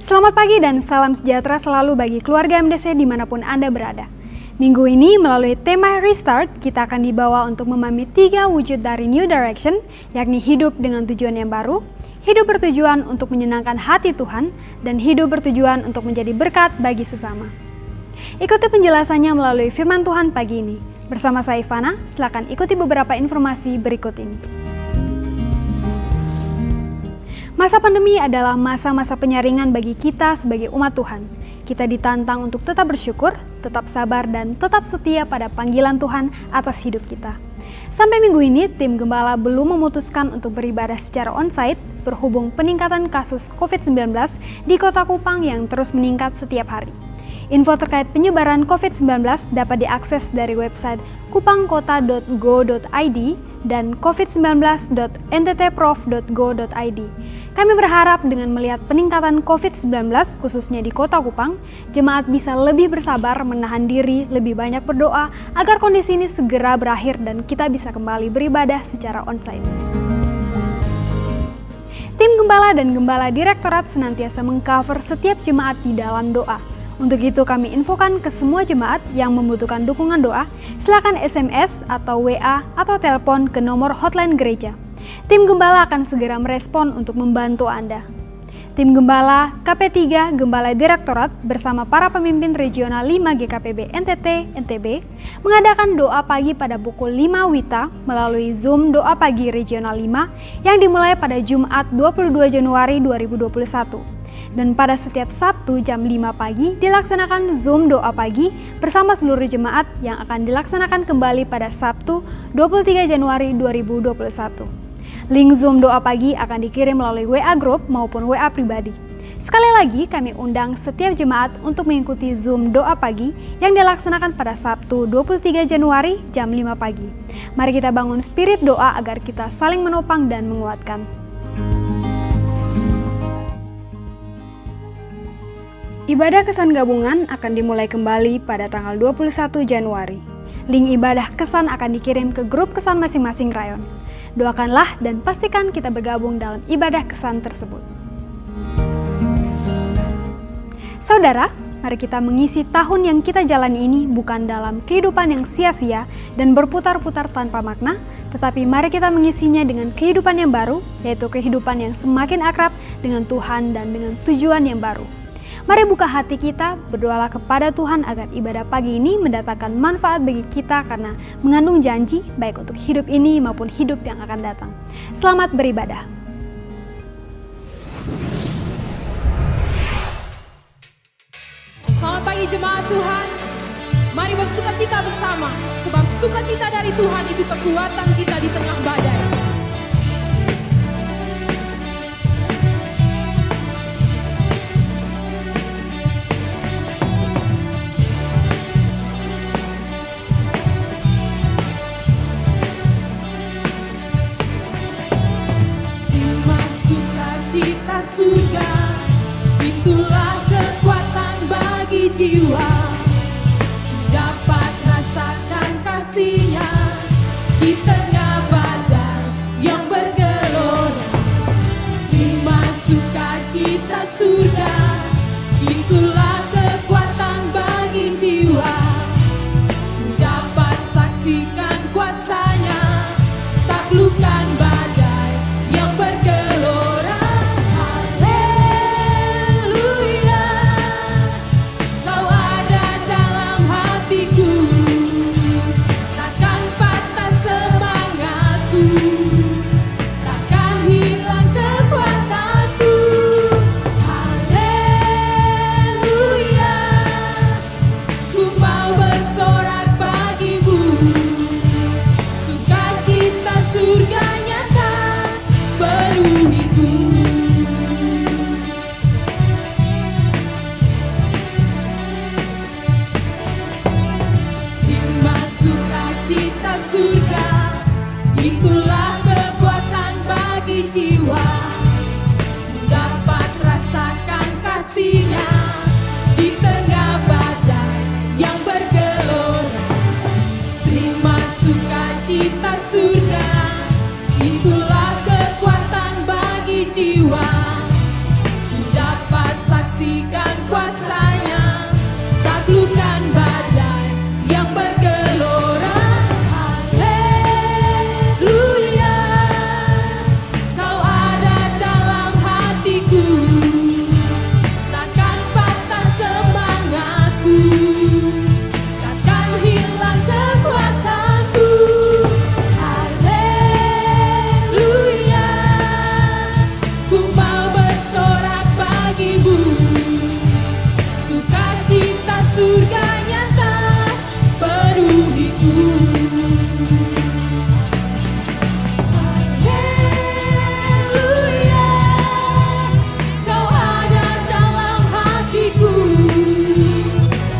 Selamat pagi dan salam sejahtera selalu bagi keluarga MDC dimanapun Anda berada. Minggu ini melalui tema Restart, kita akan dibawa untuk memahami 3 wujud dari New Direction, yakni hidup dengan tujuan yang baru, hidup bertujuan untuk menyenangkan hati Tuhan, dan hidup bertujuan untuk menjadi berkat bagi sesama. Ikuti penjelasannya melalui firman Tuhan pagi ini. Bersama saya Ivana, silakan ikuti beberapa informasi berikut ini. Masa pandemi adalah masa-masa penyaringan bagi kita sebagai umat Tuhan. Kita ditantang untuk tetap bersyukur, tetap sabar, dan tetap setia pada panggilan Tuhan atas hidup kita. Sampai minggu ini, tim Gembala belum memutuskan untuk beribadah secara onsite berhubung peningkatan kasus COVID-19 di Kota Kupang yang terus meningkat setiap hari. Info terkait penyebaran COVID-19 dapat diakses dari website kupangkota.go.id dan covid19.nttprof.go.id. Kami berharap dengan melihat peningkatan COVID-19 khususnya di Kota Kupang, jemaat bisa lebih bersabar, menahan diri, lebih banyak berdoa agar kondisi ini segera berakhir dan kita bisa kembali beribadah secara onsite. Tim Gembala dan Gembala Direktorat senantiasa mengcover setiap jemaat di dalam doa. Untuk itu kami infokan ke semua jemaat yang membutuhkan dukungan doa, silakan SMS atau WA atau telepon ke nomor hotline gereja. Tim Gembala akan segera merespon untuk membantu Anda. Tim Gembala KP3 Gembala Direktorat bersama para pemimpin regional 5 GKPB NTT NTB mengadakan doa pagi pada pukul 5 WITA melalui Zoom Doa Pagi Regional 5 yang dimulai pada Jumat 22 Januari 2021. Dan pada setiap Sabtu jam 5 pagi dilaksanakan Zoom Doa Pagi bersama seluruh jemaat yang akan dilaksanakan kembali pada Sabtu 23 Januari 2021. Link Zoom Doa Pagi akan dikirim melalui WA Group maupun WA pribadi. Sekali lagi kami undang setiap jemaat untuk mengikuti Zoom Doa Pagi yang dilaksanakan pada Sabtu 23 Januari jam 5 pagi. Mari kita bangun spirit doa agar kita saling menopang dan menguatkan. Ibadah Kesan Gabungan akan dimulai kembali pada tanggal 21 Januari. Link ibadah kesan akan dikirim ke grup kesan masing-masing rayon. Doakanlah dan pastikan kita bergabung dalam ibadah kesan tersebut. Saudara, mari kita mengisi tahun yang kita jalani ini bukan dalam kehidupan yang sia-sia dan berputar-putar tanpa makna, tetapi mari kita mengisinya dengan kehidupan yang baru, yaitu kehidupan yang semakin akrab dengan Tuhan dan dengan tujuan yang baru. Mari buka hati kita, berdoalah kepada Tuhan agar ibadah pagi ini mendatangkan manfaat bagi kita karena mengandung janji baik untuk hidup ini maupun hidup yang akan datang. Selamat beribadah. Selamat pagi jemaat Tuhan. Mari bersukacita bersama, sebab sukacita dari Tuhan itu kekuatan kita di tengah badai. Cita surga, itulah kekuatan bagi jiwa. Dapat rasakan kasih-Nya di tengah badai yang bergelora. Terima sukacita surga, itulah kekuatan bagi jiwa. Dapat saksikan kuasa-Nya, taklukkan badai yang bergelora. Itulah kekuatan bagi jiwa. Dapat rasakan kasih-Nya di tengah badai yang bergelora. Terima sukacita surga, itulah kekuatan bagi jiwa. Dapat saksikan saksikan kuasanya, taklukkan badai yang bergelora. Haleluya, kau ada dalam hatiku, takkan patah semangatku, takkan hilang kekuatanku. Haleluya, ku mau bersorak bagimu, sukacita surga nyata penuhiku. Haleluya, kau ada dalam hatiku,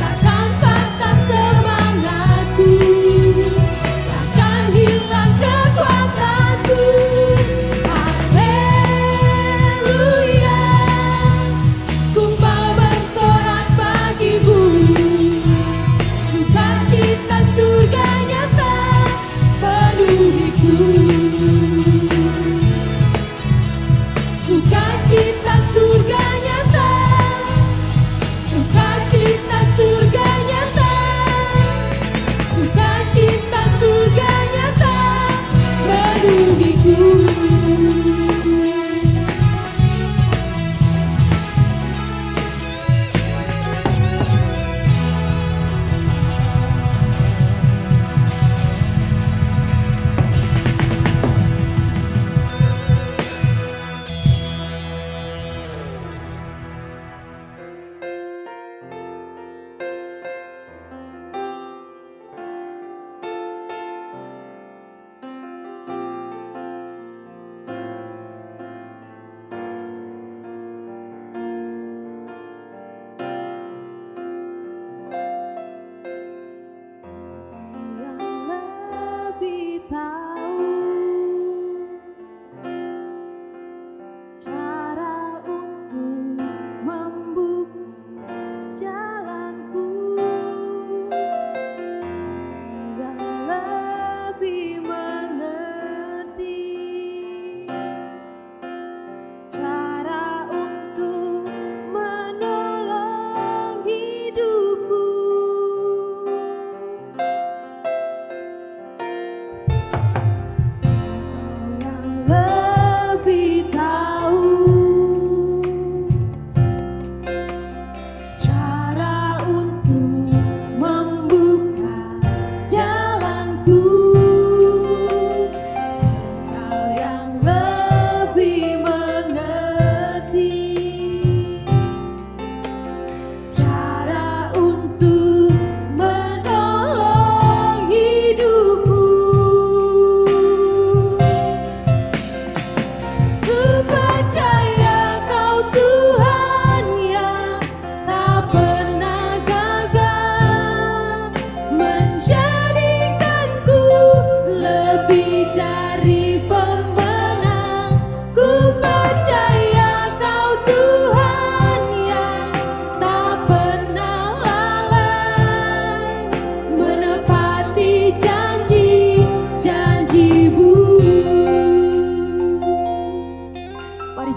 takkan patah semangatku, takkan hilang kekuatanku. Haleluya, ku mau bersorak bagimu, sukacita surga nyata penuhiku. Sukacita surga nyata, sukacita surga nyata, sukacita surga nyata penuhiku.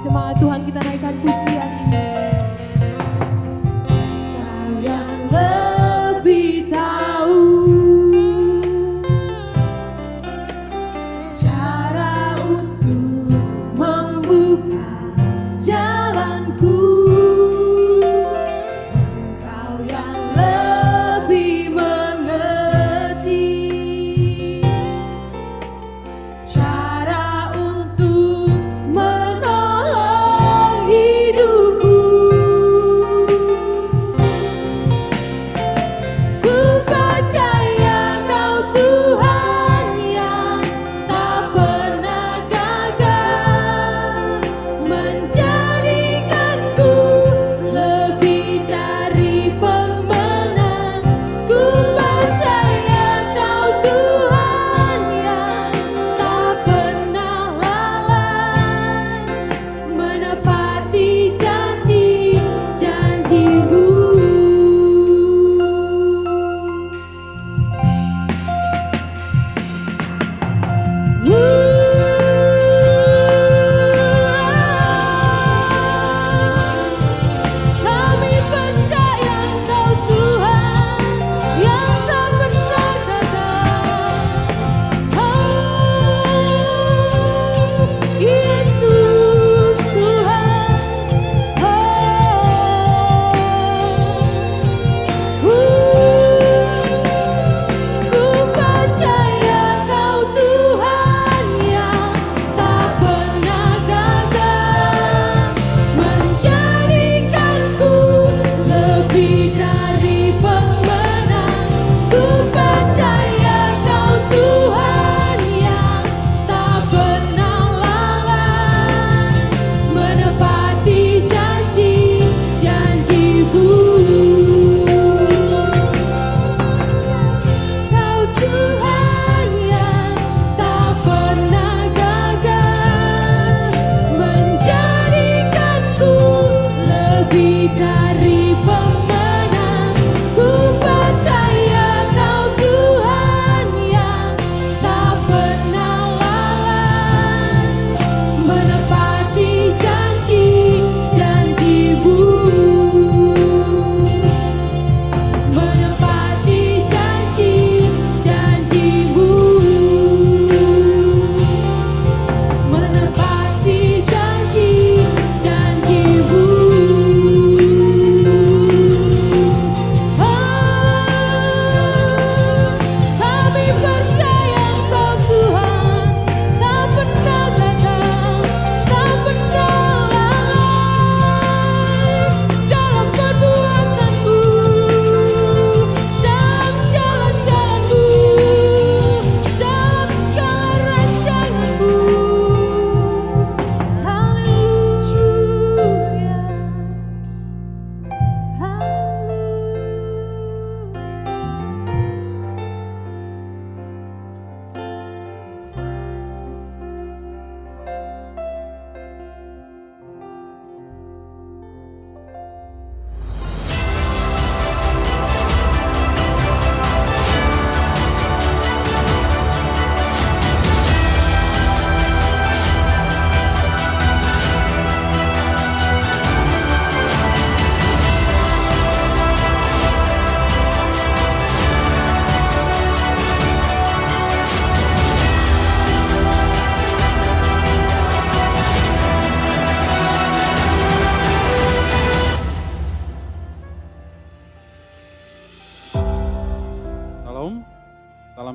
Jemaat Tuhan, kita naikkan pujian ini. Kau yang lebih tahu cara untuk membuka jalanku. Engkau yang lebih mengerti cara untuk menolong hidupku.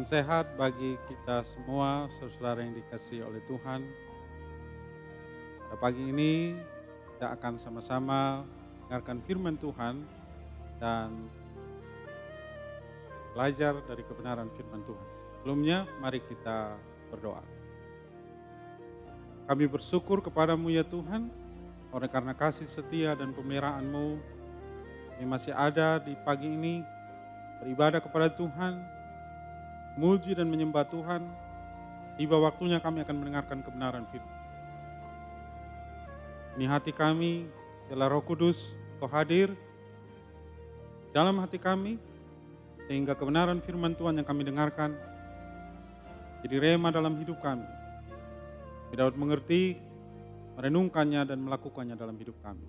sehat bagi kita semua, saudara yang dikasihi oleh Tuhan. Pada pagi ini kita akan sama-sama mendengarkan firman Tuhan dan belajar dari kebenaran firman Tuhan. Sebelumnya, mari kita berdoa. Kami bersyukur kepadamu ya Tuhan, oleh karena kasih setia dan pemeliharaan-Mu, kami masih ada di pagi ini, beribadah kepada Tuhan, muji dan menyembah Tuhan. Tiba waktunya kami akan mendengarkan kebenaran firman. Ini hati kami, biarlah Roh Kudus Kau hadir dalam hati kami, sehingga kebenaran firman Tuhan yang kami dengarkan jadi rema dalam hidup kami. Kami dapat mengerti, merenungkannya dan melakukannya dalam hidup kami.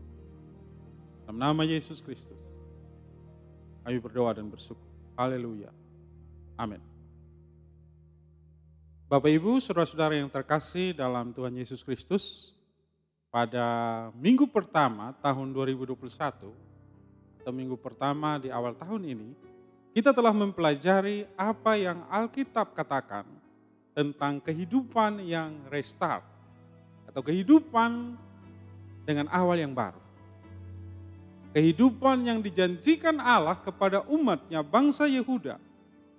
Dalam nama Yesus Kristus, kami berdoa dan bersyukur. Haleluya. Amin. Bapak Ibu, saudara-saudara yang terkasih dalam Tuhan Yesus Kristus, pada minggu pertama tahun 2021 atau minggu pertama di awal tahun ini, kita telah mempelajari apa yang Alkitab katakan tentang kehidupan yang restart atau kehidupan dengan awal yang baru. Kehidupan yang dijanjikan Allah kepada umatnya bangsa Yehuda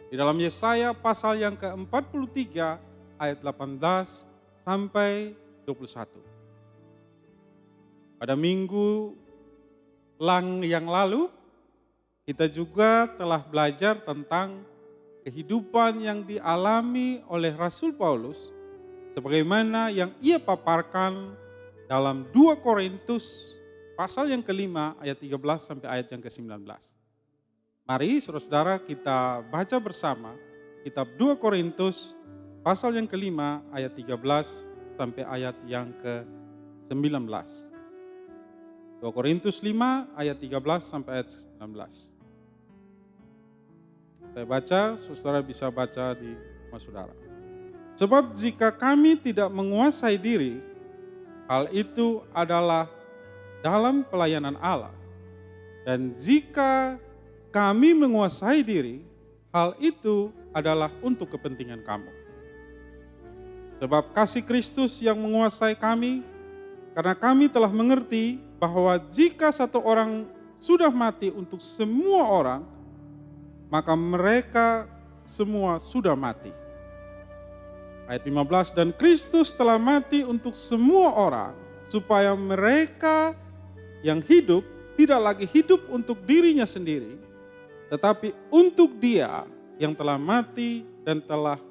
di dalam Yesaya pasal yang ke-43 ayat 18 sampai 21. Pada minggu yang lalu, kita juga telah belajar tentang kehidupan yang dialami oleh Rasul Paulus, sebagaimana yang ia paparkan dalam 2 Korintus pasal yang ke-5 ayat 13 sampai ayat yang ke-19. Mari saudara-saudara kita baca bersama kitab 2 Korintus pasal yang ke-5 ayat 13 sampai ayat yang ke-19. 2 Korintus 5 ayat 13 sampai ayat 19. Saya baca, saudara bisa baca di rumah saudara. Sebab jika kami tidak menguasai diri, hal itu adalah dalam pelayanan Allah. Dan jika kami menguasai diri, hal itu adalah untuk kepentingan kamu. Sebab kasih Kristus yang menguasai kami, karena kami telah mengerti bahwa jika satu orang sudah mati untuk semua orang, maka mereka semua sudah mati. Ayat 15, dan Kristus telah mati untuk semua orang, supaya mereka yang hidup tidak lagi hidup untuk dirinya sendiri, tetapi untuk Dia yang telah mati dan telah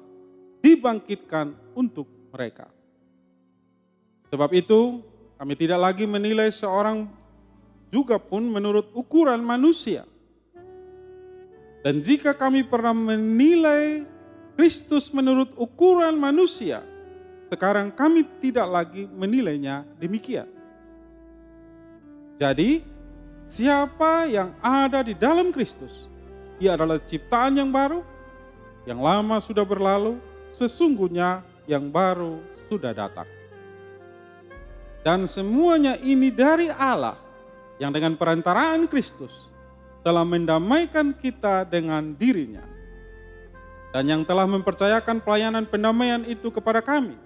dibangkitkan untuk mereka. Sebab itu, kami tidak lagi menilai seorang juga pun menurut ukuran manusia. Dan jika kami pernah menilai Kristus menurut ukuran manusia, sekarang kami tidak lagi menilainya demikian. Jadi, siapa yang ada di dalam Kristus, ia adalah ciptaan yang baru, yang lama sudah berlalu, sesungguhnya yang baru sudah datang. Dan semuanya ini dari Allah yang dengan perantaraan Kristus telah mendamaikan kita dengan dirinya. Dan yang telah mempercayakan pelayanan pendamaian itu kepada kami.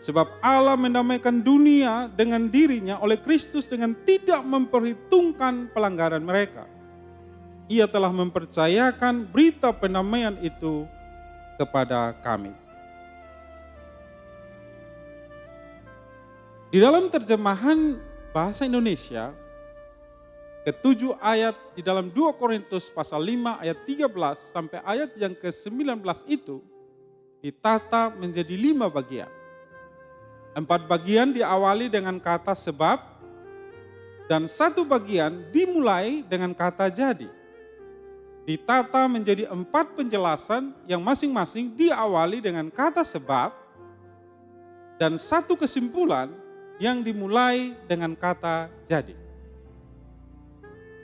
Sebab Allah mendamaikan dunia dengan dirinya oleh Kristus dengan tidak memperhitungkan pelanggaran mereka. Ia telah mempercayakan berita pendamaian itu kepada kami. Di dalam terjemahan bahasa Indonesia, ke-7 ayat di dalam 2 Korintus pasal 5 ayat 13 sampai ayat yang ke-19 itu ditata menjadi 5 bagian. 4 bagian diawali dengan kata sebab, dan 1 bagian dimulai dengan kata jadi. Ditata menjadi 4 penjelasan yang masing-masing diawali dengan kata sebab, dan 1 kesimpulan yang dimulai dengan kata jadi.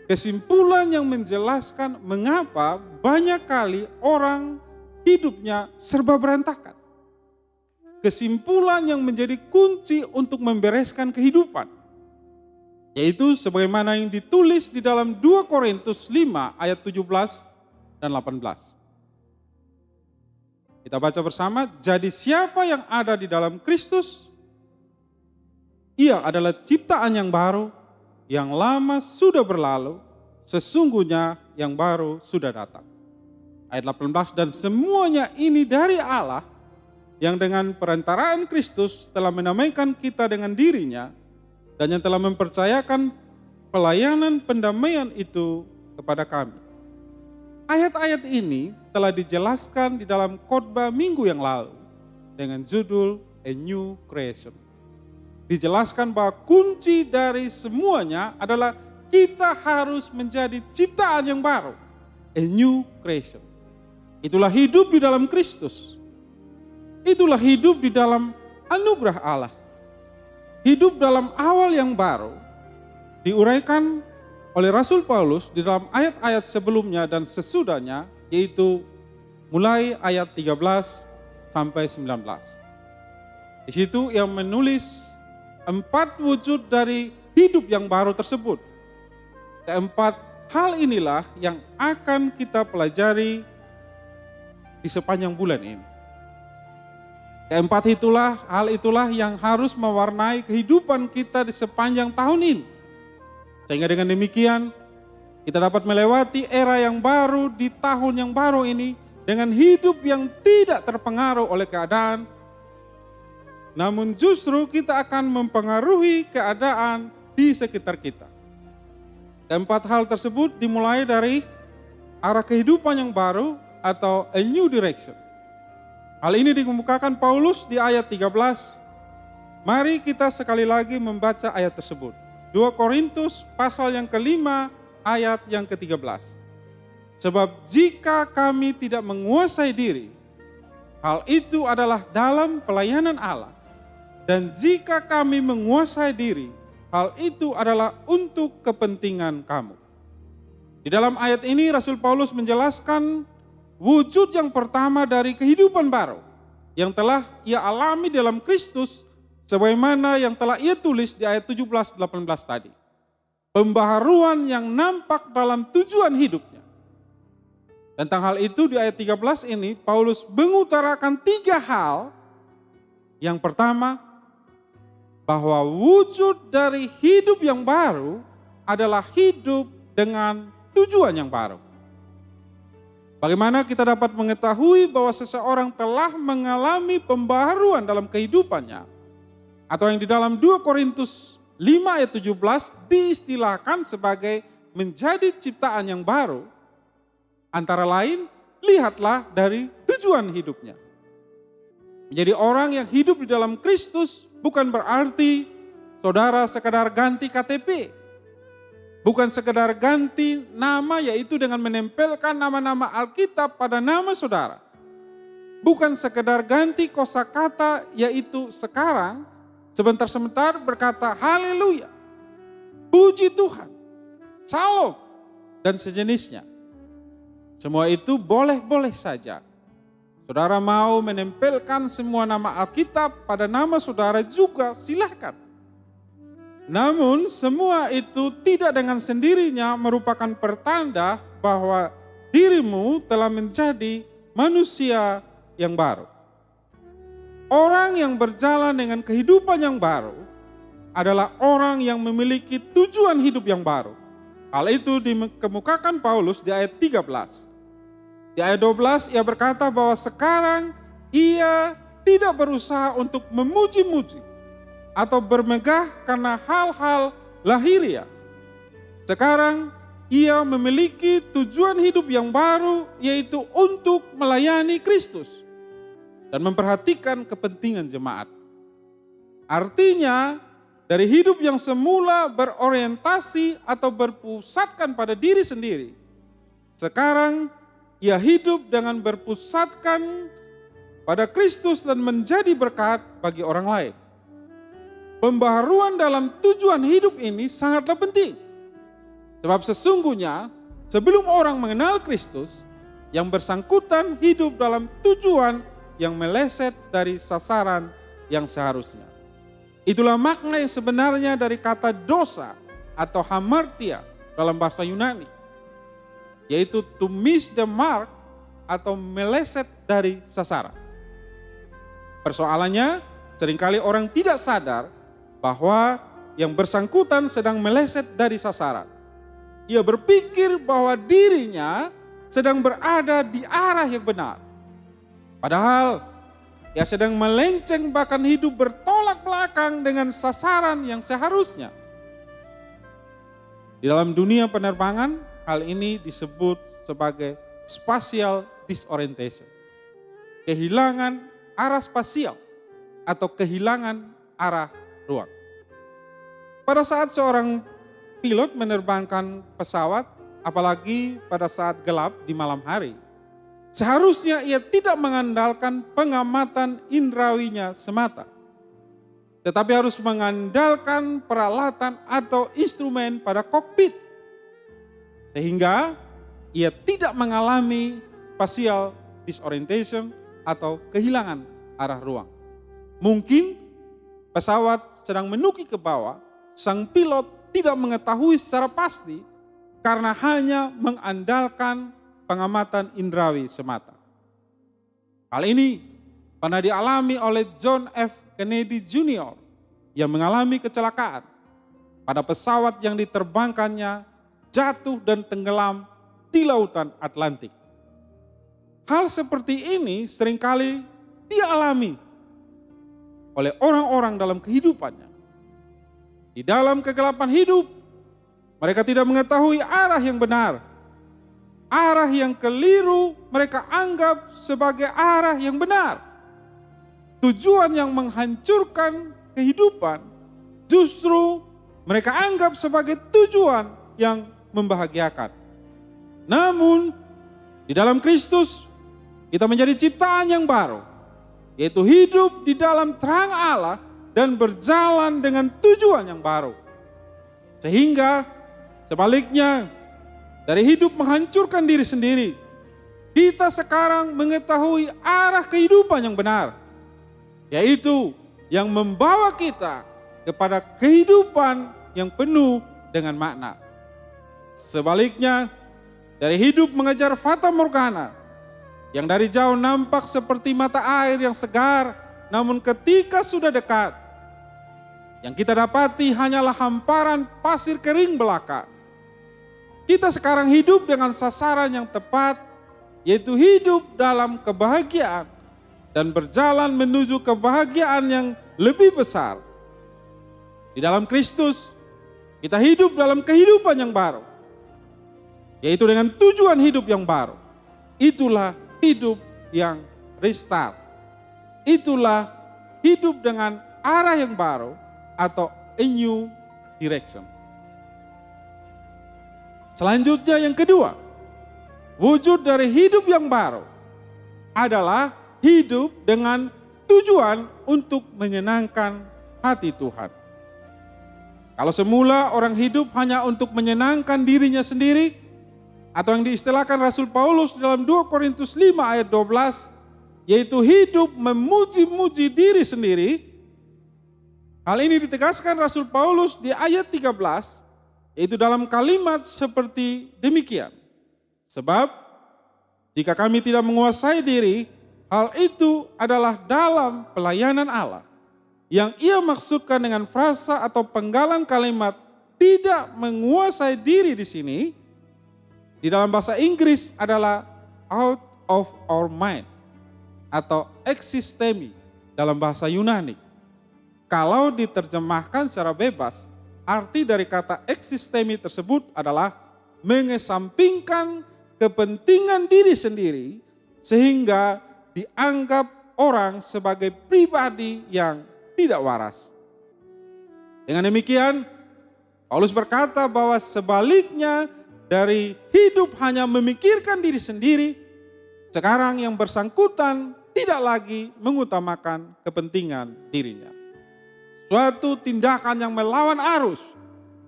Kesimpulan yang menjelaskan mengapa banyak kali orang hidupnya serba berantakan. Kesimpulan yang menjadi kunci untuk membereskan kehidupan. Yaitu sebagaimana yang ditulis di dalam 2 Korintus 5 ayat 17 dan 18. Kita baca bersama, jadi siapa yang ada di dalam Kristus, ia adalah ciptaan yang baru, yang lama sudah berlalu, sesungguhnya yang baru sudah datang. Ayat 18, dan semuanya ini dari Allah, yang dengan perantaraan Kristus telah menamaikan kita dengan dirinya, dan yang telah mempercayakan pelayanan pendamaian itu kepada kami. Ayat-ayat ini telah dijelaskan di dalam khotbah minggu yang lalu dengan judul A New Creation. Dijelaskan bahwa kunci dari semuanya adalah kita harus menjadi ciptaan yang baru, a new creation. Itulah hidup di dalam Kristus. Itulah hidup di dalam anugerah Allah. Hidup dalam awal yang baru diuraikan oleh Rasul Paulus di dalam ayat-ayat sebelumnya dan sesudahnya, yaitu mulai ayat 13 sampai 19. Di situ ia menulis 4 wujud dari hidup yang baru tersebut. Keempat hal inilah yang akan kita pelajari di sepanjang bulan ini. Keempat hal itulah yang harus mewarnai kehidupan kita di sepanjang tahun ini. Sehingga dengan demikian kita dapat melewati era yang baru di tahun yang baru ini dengan hidup yang tidak terpengaruh oleh keadaan. Namun justru kita akan mempengaruhi keadaan di sekitar kita. Keempat hal tersebut dimulai dari arah kehidupan yang baru atau a new direction. Hal ini dikemukakan Paulus di ayat 13. Mari kita sekali lagi membaca ayat tersebut. 2 Korintus pasal yang kelima ayat yang ke-13. Sebab jika kami tidak menguasai diri, hal itu adalah dalam pelayanan Allah. Dan jika kami menguasai diri, hal itu adalah untuk kepentingan kamu. Di dalam ayat ini Rasul Paulus menjelaskan wujud yang pertama dari kehidupan baru yang telah ia alami dalam Kristus, sebagaimana yang telah ia tulis di ayat 17-18 tadi. Pembaharuan yang nampak dalam tujuan hidupnya. Tentang hal itu di ayat 13 ini Paulus mengutarakan 3 hal. Yang pertama, bahwa wujud dari hidup yang baru adalah hidup dengan tujuan yang baru. Bagaimana kita dapat mengetahui bahwa seseorang telah mengalami pembaharuan dalam kehidupannya? Atau yang di dalam 2 Korintus 5 ayat 17 diistilahkan sebagai menjadi ciptaan yang baru. Antara lain, lihatlah dari tujuan hidupnya. Menjadi orang yang hidup di dalam Kristus bukan berarti saudara sekedar ganti KTP. Bukan sekedar ganti nama, yaitu dengan menempelkan nama-nama Alkitab pada nama saudara. Bukan sekedar ganti kosakata, yaitu sekarang sebentar-sebentar berkata haleluya, puji Tuhan, salam, dan sejenisnya. Semua itu boleh-boleh saja. Saudara mau menempelkan semua nama Alkitab pada nama saudara juga silahkan. Namun semua itu tidak dengan sendirinya merupakan pertanda bahwa dirimu telah menjadi manusia yang baru. Orang yang berjalan dengan kehidupan yang baru adalah orang yang memiliki tujuan hidup yang baru. Hal itu dikemukakan Paulus di ayat 13. Di ayat 12 ia berkata bahwa sekarang ia tidak berusaha untuk memuji-muji atau bermegah karena hal-hal lahiriah. Sekarang ia memiliki tujuan hidup yang baru, yaitu untuk melayani Kristus dan memperhatikan kepentingan jemaat. Artinya dari hidup yang semula berorientasi atau berpusatkan pada diri sendiri, sekarang ia hidup dengan berpusatkan pada Kristus dan menjadi berkat bagi orang lain. Pembaharuan dalam tujuan hidup ini sangatlah penting. Sebab sesungguhnya sebelum orang mengenal Kristus, yang bersangkutan hidup dalam tujuan yang meleset dari sasaran yang seharusnya. Itulah makna yang sebenarnya dari kata dosa atau hamartia dalam bahasa Yunani. Yaitu to miss the mark atau meleset dari sasaran. Persoalannya, seringkali orang tidak sadar bahwa yang bersangkutan sedang meleset dari sasaran. Ia berpikir bahwa dirinya sedang berada di arah yang benar. Padahal ia sedang melenceng, bahkan hidup bertolak belakang dengan sasaran yang seharusnya. Di dalam dunia penerbangan, hal ini disebut sebagai spatial disorientation. Kehilangan arah spasial atau kehilangan arah ruang. Pada saat seorang pilot menerbangkan pesawat, apalagi pada saat gelap di malam hari, seharusnya ia tidak mengandalkan pengamatan indrawinya semata, tetapi harus mengandalkan peralatan atau instrumen pada kokpit, sehingga ia tidak mengalami spatial disorientation atau kehilangan arah ruang. Mungkin pesawat sedang menuki ke bawah, sang pilot tidak mengetahui secara pasti karena hanya mengandalkan pengamatan indrawi semata. Hal ini pernah dialami oleh John F. Kennedy Jr. yang mengalami kecelakaan pada pesawat yang diterbangkannya jatuh dan tenggelam di lautan Atlantik. Hal seperti ini seringkali dialami oleh orang-orang dalam kehidupannya. Di dalam kegelapan hidup, mereka tidak mengetahui arah yang benar. Arah yang keliru mereka anggap sebagai arah yang benar. Tujuan yang menghancurkan kehidupan justru mereka anggap sebagai tujuan yang membahagiakan. Namun di dalam Kristus kita menjadi ciptaan yang baru, yaitu hidup di dalam terang Allah dan berjalan dengan tujuan yang baru. Sehingga sebaliknya dari hidup menghancurkan diri sendiri, kita sekarang mengetahui arah kehidupan yang benar, yaitu yang membawa kita kepada kehidupan yang penuh dengan makna. Sebaliknya dari hidup mengejar fata morgana, yang dari jauh nampak seperti mata air yang segar, namun ketika sudah dekat, yang kita dapati hanyalah hamparan pasir kering belaka. Kita sekarang hidup dengan sasaran yang tepat, yaitu hidup dalam kebahagiaan dan berjalan menuju kebahagiaan yang lebih besar. Di dalam Kristus, kita hidup dalam kehidupan yang baru, yaitu dengan tujuan hidup yang baru. Itulah hidup yang restart. Itulah hidup dengan arah yang baru atau a new direction. Selanjutnya yang kedua, wujud dari hidup yang baru adalah hidup dengan tujuan untuk menyenangkan hati Tuhan. Kalau semula orang hidup hanya untuk menyenangkan dirinya sendiri, atau yang diistilahkan Rasul Paulus dalam 2 Korintus 5 ayat 12, yaitu hidup memuji-muji diri sendiri. Hal ini ditegaskan Rasul Paulus di ayat 13, yaitu dalam kalimat seperti demikian. Sebab jika kami tidak menguasai diri, hal itu adalah dalam pelayanan Allah. Yang ia maksudkan dengan frasa atau penggalan kalimat tidak menguasai diri di sini, di dalam bahasa Inggris adalah out of our mind atau existemi dalam bahasa Yunani. Kalau diterjemahkan secara bebas, arti dari kata existemi tersebut adalah mengesampingkan kepentingan diri sendiri sehingga dianggap orang sebagai pribadi yang tidak waras. Dengan demikian, Paulus berkata bahwa sebaliknya dari hidup hanya memikirkan diri sendiri, sekarang yang bersangkutan tidak lagi mengutamakan kepentingan dirinya. Suatu tindakan yang melawan arus,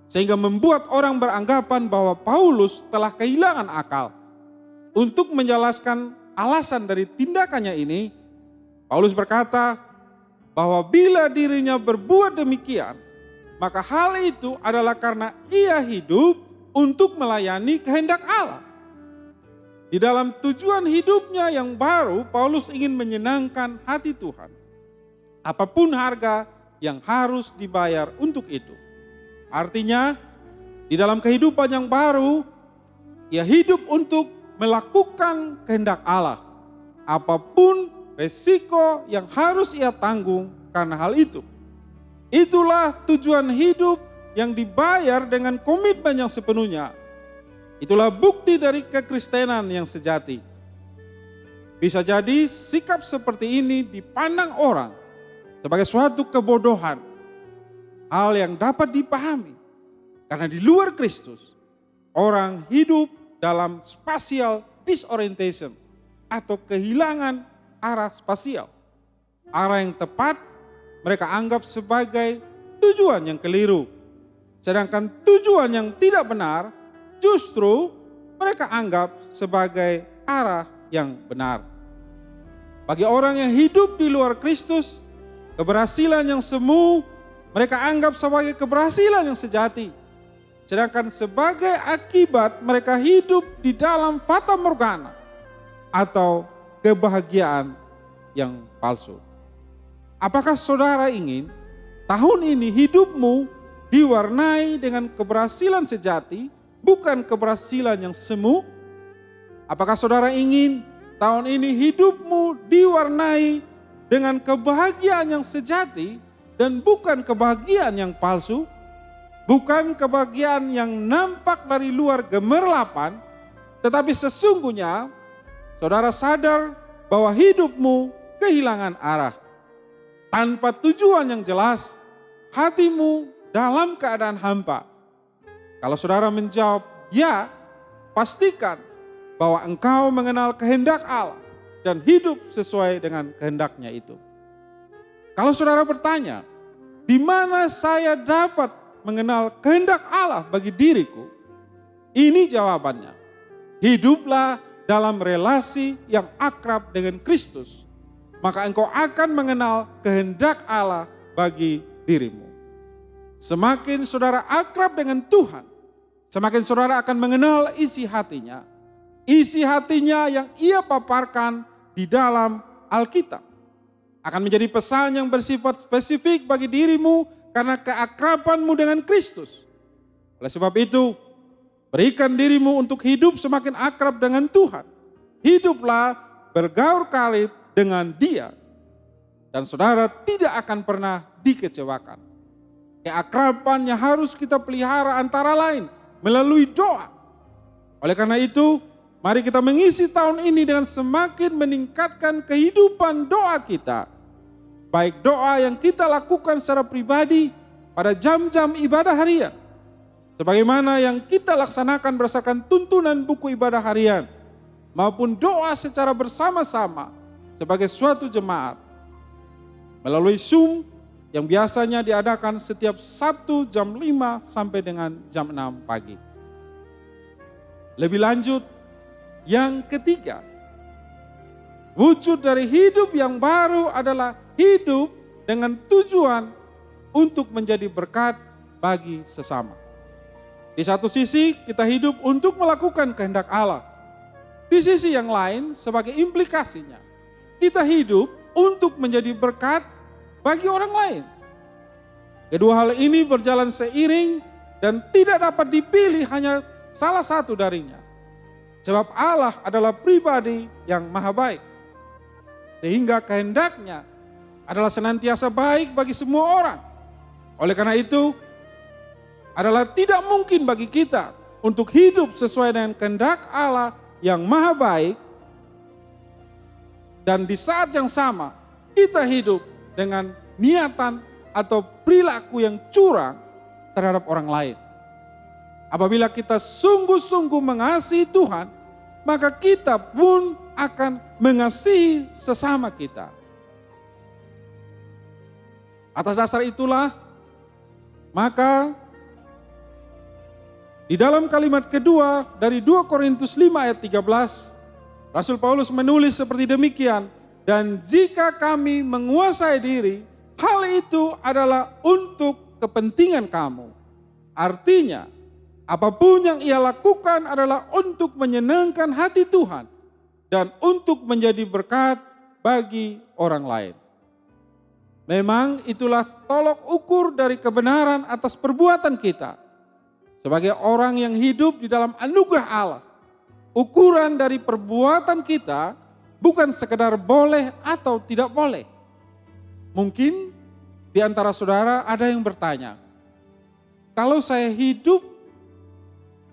sehingga membuat orang beranggapan bahwa Paulus telah kehilangan akal. Untuk menjelaskan alasan dari tindakannya ini, Paulus berkata bahwa bila dirinya berbuat demikian, maka hal itu adalah karena ia hidup untuk melayani kehendak Allah. Di dalam tujuan hidupnya yang baru, Paulus ingin menyenangkan hati Tuhan. Apapun harga yang harus dibayar untuk itu. Artinya, di dalam kehidupan yang baru, ia hidup untuk melakukan kehendak Allah. Apapun resiko yang harus ia tanggung karena hal itu. Itulah tujuan hidup yang dibayar dengan komitmen yang sepenuhnya. Itulah bukti dari kekristenan yang sejati. Bisa jadi sikap seperti ini dipandang orang sebagai suatu kebodohan. Hal yang dapat dipahami. Karena di luar Kristus, orang hidup dalam spatial disorientation atau kehilangan arah spasial. Arah yang tepat mereka anggap sebagai tujuan yang keliru. Sedangkan tujuan yang tidak benar justru mereka anggap sebagai arah yang benar. Bagi orang yang hidup di luar Kristus, keberhasilan yang semu mereka anggap sebagai keberhasilan yang sejati. Sedangkan sebagai akibat mereka hidup di dalam fata morgana atau kebahagiaan yang palsu. Apakah saudara ingin tahun ini hidupmu diwarnai dengan keberhasilan sejati, bukan keberhasilan yang semu? Apakah saudara ingin tahun ini hidupmu diwarnai dengan kebahagiaan yang sejati dan bukan kebahagiaan yang palsu? Bukan kebahagiaan yang nampak dari luar gemerlapan, tetapi sesungguhnya saudara sadar bahwa hidupmu kehilangan arah. Tanpa tujuan yang jelas, hatimu dalam keadaan hampa. Kalau saudara menjawab ya, pastikan bahwa engkau mengenal kehendak Allah dan hidup sesuai dengan kehendaknya itu. Kalau saudara bertanya, di mana saya dapat mengenal kehendak Allah bagi diriku? Ini jawabannya. Hiduplah dalam relasi yang akrab dengan Kristus. Maka engkau akan mengenal kehendak Allah bagi dirimu. Semakin saudara akrab dengan Tuhan, semakin saudara akan mengenal isi hatinya. Isi hatinya yang ia paparkan di dalam Alkitab akan menjadi pesan yang bersifat spesifik bagi dirimu karena keakrabanmu dengan Kristus. Oleh sebab itu, berikan dirimu untuk hidup semakin akrab dengan Tuhan. Hiduplah bergaul karib dengan Dia. Dan saudara tidak akan pernah dikecewakan. Keakraban yang harus kita pelihara antara lain melalui doa. Oleh karena itu, mari kita mengisi tahun ini dengan semakin meningkatkan kehidupan doa kita. Baik doa yang kita lakukan secara pribadi pada jam-jam ibadah harian. Sebagaimana yang kita laksanakan berdasarkan tuntunan buku ibadah harian. Maupun doa secara bersama-sama sebagai suatu jemaat. Melalui Zoom yang biasanya diadakan setiap Sabtu jam 5 sampai dengan jam 6 pagi. Lebih lanjut, yang ketiga, wujud dari hidup yang baru adalah hidup dengan tujuan untuk menjadi berkat bagi sesama. Di satu sisi kita hidup untuk melakukan kehendak Allah. Di sisi yang lain sebagai implikasinya, kita hidup untuk menjadi berkat bagi orang lain. Kedua hal ini berjalan seiring dan tidak dapat dipilih hanya salah satu darinya. Sebab Allah adalah pribadi yang maha baik. Sehingga kehendaknya adalah senantiasa baik bagi semua orang. Oleh karena itu, adalah tidak mungkin bagi kita untuk hidup sesuai dengan kehendak Allah yang maha baik. Dan di saat yang sama, kita hidup dengan niatan atau perilaku yang curang terhadap orang lain. Apabila kita sungguh-sungguh mengasihi Tuhan, maka kita pun akan mengasihi sesama kita. Atas dasar itulah, maka di dalam kalimat kedua dari 2 Korintus 5 ayat 13, Rasul Paulus menulis seperti demikian, dan jika kami menguasai diri, hal itu adalah untuk kepentingan kamu. Artinya, Apapun yang ia lakukan adalah untuk menyenangkan hati Tuhan dan untuk menjadi berkat bagi orang lain. Memang itulah tolok ukur dari kebenaran atas perbuatan kita. Sebagai orang yang hidup di dalam anugerah Allah, ukuran dari perbuatan kita bukan sekedar boleh atau tidak boleh. Mungkin di antara saudara ada yang bertanya, kalau saya hidup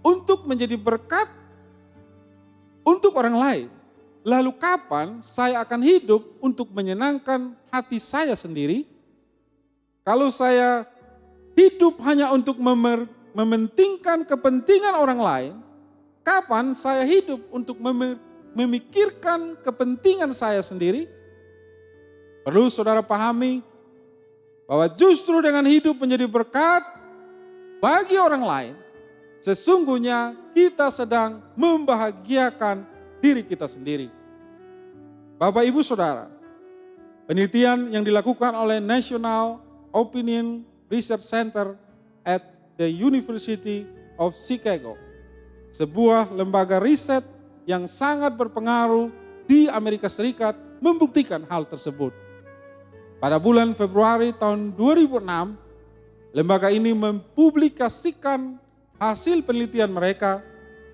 untuk menjadi berkat untuk orang lain, lalu kapan saya akan hidup untuk menyenangkan hati saya sendiri? Kalau saya hidup hanya untuk mementingkan kepentingan orang lain, kapan saya hidup untuk memikirkan kepentingan saya sendiri? Perlu saudara pahami bahwa justru dengan hidup menjadi berkat bagi orang lain, sesungguhnya kita sedang membahagiakan diri kita sendiri. Bapak Ibu Saudara, penelitian yang dilakukan oleh National Opinion Research Center at the University of Chicago, sebuah lembaga riset yang sangat berpengaruh di Amerika Serikat, membuktikan hal tersebut. Pada bulan Februari tahun 2006, lembaga ini mempublikasikan hasil penelitian mereka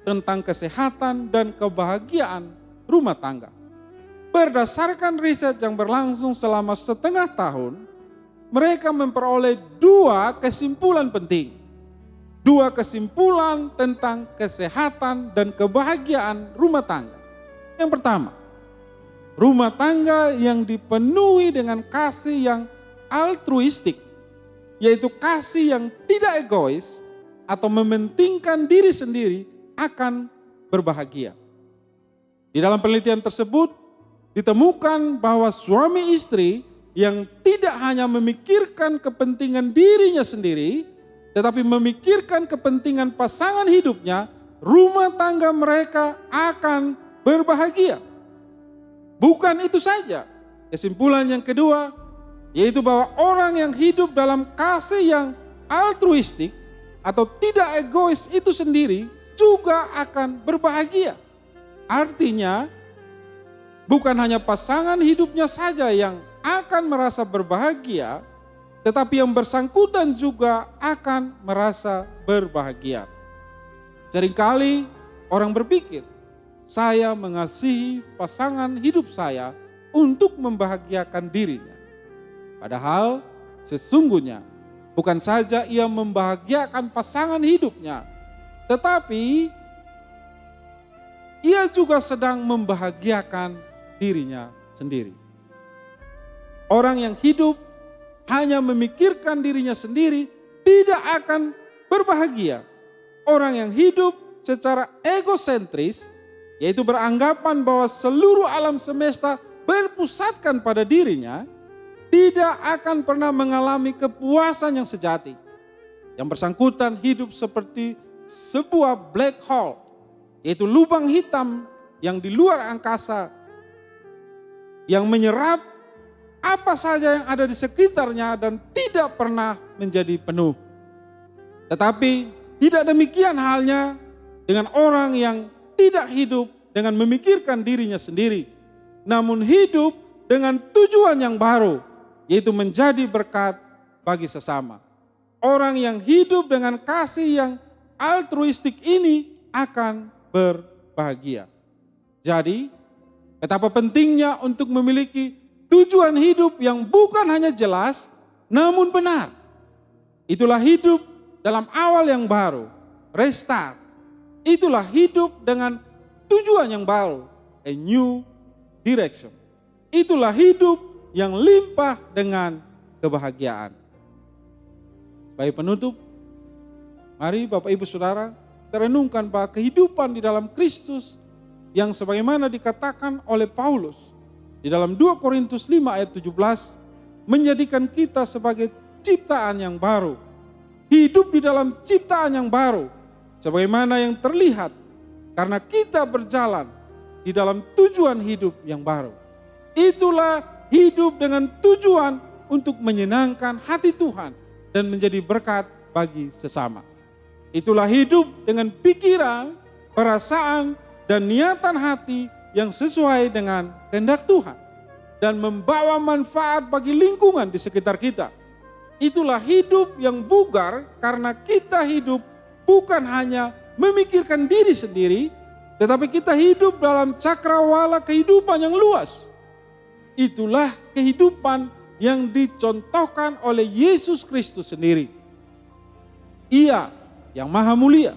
tentang kesehatan dan kebahagiaan rumah tangga. Berdasarkan riset yang berlangsung selama setengah tahun, mereka memperoleh dua kesimpulan penting. Dua kesimpulan tentang kesehatan dan kebahagiaan rumah tangga. Yang pertama, rumah tangga yang dipenuhi dengan kasih yang altruistik, yaitu kasih yang tidak egois atau mementingkan diri sendiri, akan berbahagia. Di dalam penelitian tersebut ditemukan bahwa suami istri yang tidak hanya memikirkan kepentingan dirinya sendiri, tetapi memikirkan kepentingan pasangan hidupnya, rumah tangga mereka akan berbahagia. Bukan itu saja, kesimpulan yang kedua, yaitu bahwa orang yang hidup dalam kasih yang altruistik atau tidak egois itu sendiri juga akan berbahagia. Artinya, bukan hanya pasangan hidupnya saja yang akan merasa berbahagia, tetapi yang bersangkutan juga akan merasa berbahagia. Seringkali orang berpikir, saya mengasihi pasangan hidup saya untuk membahagiakan dirinya. Padahal sesungguhnya bukan saja ia membahagiakan pasangan hidupnya, tetapi ia juga sedang membahagiakan dirinya sendiri. Orang yang hidup hanya memikirkan dirinya sendiri tidak akan berbahagia. Orang yang hidup secara egosentris, yaitu beranggapan bahwa seluruh alam semesta berpusatkan pada dirinya, tidak akan pernah mengalami kepuasan yang sejati. Yang bersangkutan hidup seperti sebuah black hole, yaitu lubang hitam yang di luar angkasa, yang menyerap apa saja yang ada di sekitarnya dan tidak pernah menjadi penuh. Tetapi tidak demikian halnya dengan orang yang tidak hidup dengan memikirkan dirinya sendiri, namun hidup dengan tujuan yang baru, yaitu menjadi berkat bagi sesama. Orang yang hidup dengan kasih yang altruistik ini akan berbahagia. Jadi, betapa pentingnya untuk memiliki tujuan hidup yang bukan hanya jelas, namun benar. Itulah hidup dalam awal yang baru, restart. Itulah hidup dengan tujuan yang baru, a new direction. Itulah hidup yang limpah dengan kebahagiaan. Sebagai penutup, mari Bapak Ibu Saudara renungkan bahwa kehidupan di dalam Kristus yang sebagaimana dikatakan oleh Paulus di dalam 2 Korintus 5 ayat 17 menjadikan kita sebagai ciptaan yang baru. Hidup di dalam ciptaan yang baru sebagaimana yang terlihat karena kita berjalan di dalam tujuan hidup yang baru. Itulah hidup dengan tujuan untuk menyenangkan hati Tuhan dan menjadi berkat bagi sesama. Itulah hidup dengan pikiran, perasaan, dan niatan hati yang sesuai dengan kehendak Tuhan dan membawa manfaat bagi lingkungan di sekitar kita. Itulah hidup yang bugar karena kita hidup bukan hanya memikirkan diri sendiri, tetapi kita hidup dalam cakrawala kehidupan yang luas. Itulah kehidupan yang dicontohkan oleh Yesus Kristus sendiri. Ia yang maha mulia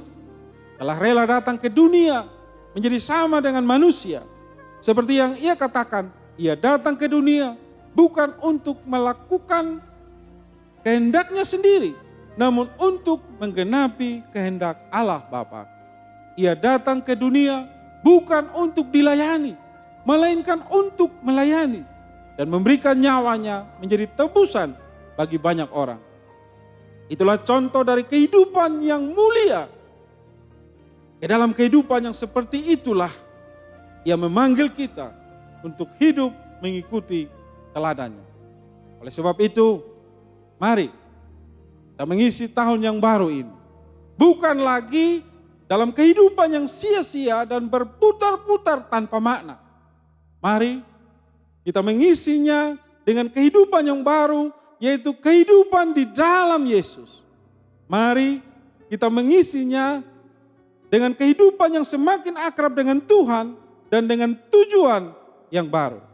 telah rela datang ke dunia menjadi sama dengan manusia. Seperti yang ia katakan, ia datang ke dunia bukan untuk melakukan kehendaknya sendiri, namun untuk menggenapi kehendak Allah Bapa. Ia datang ke dunia bukan untuk dilayani, melainkan untuk melayani dan memberikan nyawanya menjadi tebusan bagi banyak orang. Itulah contoh dari kehidupan yang mulia. Ke dalam kehidupan yang seperti itulah ia memanggil kita untuk hidup mengikuti teladannya. Oleh sebab itu, mari kita mengisi tahun yang baru ini. Bukan lagi dalam kehidupan yang sia-sia dan berputar-putar tanpa makna. Mari kita mengisinya dengan kehidupan yang baru, yaitu kehidupan di dalam Yesus. Mari kita mengisinya dengan kehidupan yang semakin akrab dengan Tuhan dan dengan tujuan yang baru.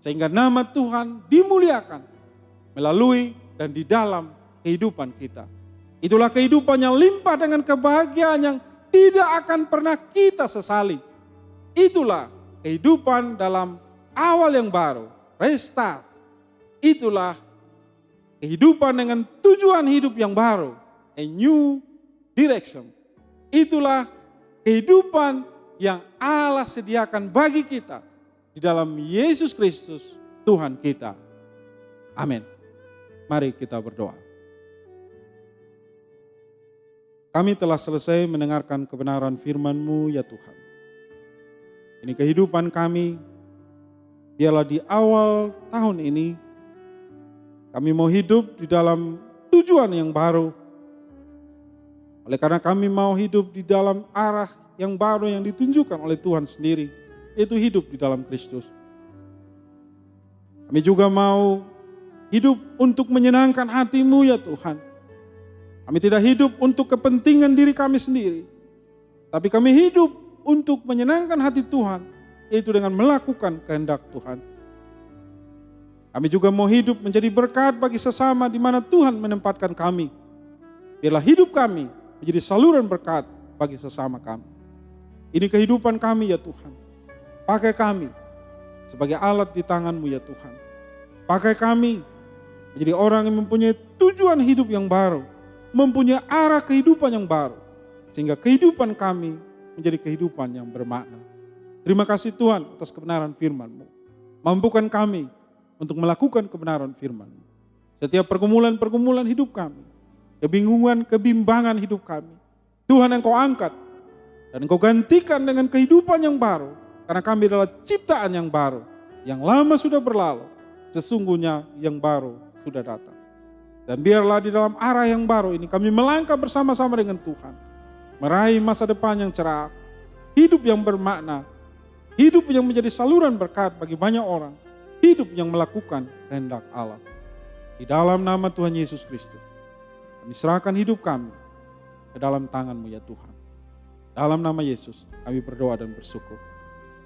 Sehingga nama Tuhan dimuliakan melalui dan di dalam kehidupan kita. Itulah kehidupan yang limpah dengan kebahagiaan yang tidak akan pernah kita sesali. Itulah kehidupan dalam awal yang baru, restart. Itulah kehidupan dengan tujuan hidup yang baru, a new direction. Itulah kehidupan yang Allah sediakan bagi kita di dalam Yesus Kristus Tuhan kita. Amin. Mari kita berdoa. Kami telah selesai mendengarkan kebenaran firman-Mu ya Tuhan. Ini kehidupan kami, biarlah di awal tahun ini kami mau hidup di dalam tujuan yang baru. Oleh karena kami mau hidup di dalam arah yang baru yang ditunjukkan oleh Tuhan sendiri, yaitu hidup di dalam Kristus. Kami juga mau hidup untuk menyenangkan hati-Mu ya Tuhan. Kami tidak hidup untuk kepentingan diri kami sendiri, tapi kami hidup untuk menyenangkan hati Tuhan, yaitu dengan melakukan kehendak Tuhan. Kami juga mau hidup menjadi berkat bagi sesama di mana Tuhan menempatkan kami. Biarlah hidup kami menjadi saluran berkat bagi sesama kami. Ini kehidupan kami ya Tuhan. Pakai kami sebagai alat di tangan-Mu ya Tuhan. Pakai kami menjadi orang yang mempunyai tujuan hidup yang baru, mempunyai arah kehidupan yang baru, sehingga kehidupan kami menjadi kehidupan yang bermakna. Terima kasih Tuhan atas kebenaran firman-Mu. Mampukan kami untuk melakukan kebenaran firman-Mu. Setiap pergumulan-pergumulan hidup kami, kebingungan, kebimbangan hidup kami, Tuhan Engkau angkat dan Engkau gantikan dengan kehidupan yang baru, karena kami adalah ciptaan yang baru, yang lama sudah berlalu, sesungguhnya yang baru sudah datang. Dan biarlah di dalam arah yang baru ini kami melangkah bersama-sama dengan Tuhan, meraih masa depan yang cerah, hidup yang bermakna, hidup yang menjadi saluran berkat bagi banyak orang, hidup yang melakukan kehendak Allah. Di dalam nama Tuhan Yesus Kristus, kami serahkan hidup kami ke dalam tangan-Mu ya Tuhan. Dalam nama Yesus kami berdoa dan bersyukur.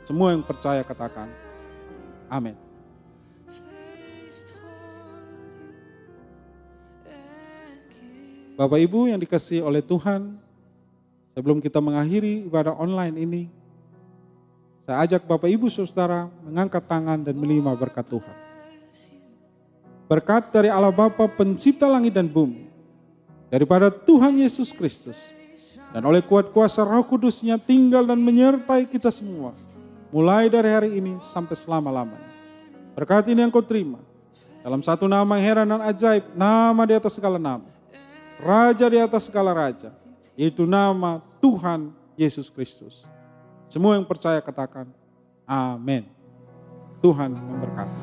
Semua yang percaya katakan, amin. Bapak Ibu yang dikasihi oleh Tuhan, sebelum kita mengakhiri ibadah online ini, saya ajak Bapak Ibu Saudara mengangkat tangan dan menerima berkat Tuhan. Berkat dari Allah Bapa pencipta langit dan bumi, daripada Tuhan Yesus Kristus, dan oleh kuat kuasa Roh Kudus-Nya tinggal dan menyertai kita semua, mulai dari hari ini sampai selama-lamanya. Berkat ini yang kau terima dalam satu nama yang heran dan ajaib, nama di atas segala nama, Raja di atas segala raja, yaitu nama Tuhan Yesus Kristus. Semua yang percaya katakan, amin. Tuhan memberkati.